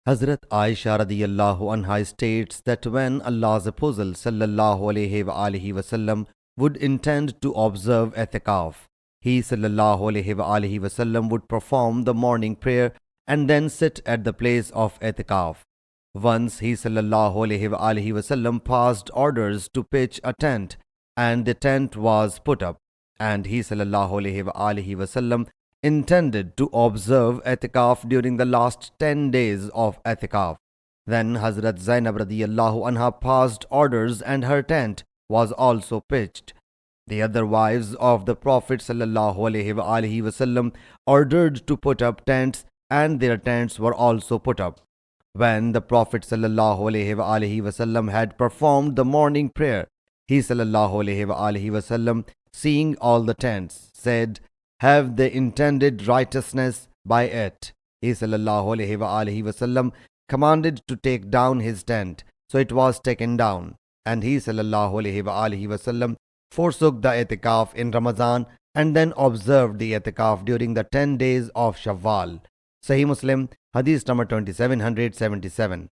Hazrat Aisha radiyallahu anha states that when Allah's Apostle sallallahu alaihi wasallam would intend to observe itikaf, he sallallahu alaihi wasallam would perform the morning prayer and then sit at the place of itikaf. Once he sallallahu alaihi wasallam passed orders to pitch a tent, and the tent was put up, and he sallallahu alaihi wasallam intended to observe itikaf during the last 10 days of itikaf. Then Hazrat Zainab radiyallahu anha passed orders and her tent was also pitched. The other wives of the Prophet sallallahu alaihi wasallam ordered to put up tents, and their tents were also put up. When the Prophet sallallahu alaihi wasallam had performed the morning prayer, he sallallahu alaihi wasallam, seeing all the tents, said, "Have they intended righteousness by it?" He sallallahu alaihi wasallam commanded to take down his tent, so it was taken down, and he sallallahu alaihi wasallam forsook the itikaf in Ramadan and then observed the itikaf during the 10 days of Shawwal. Sahih Muslim Hadith number 2777.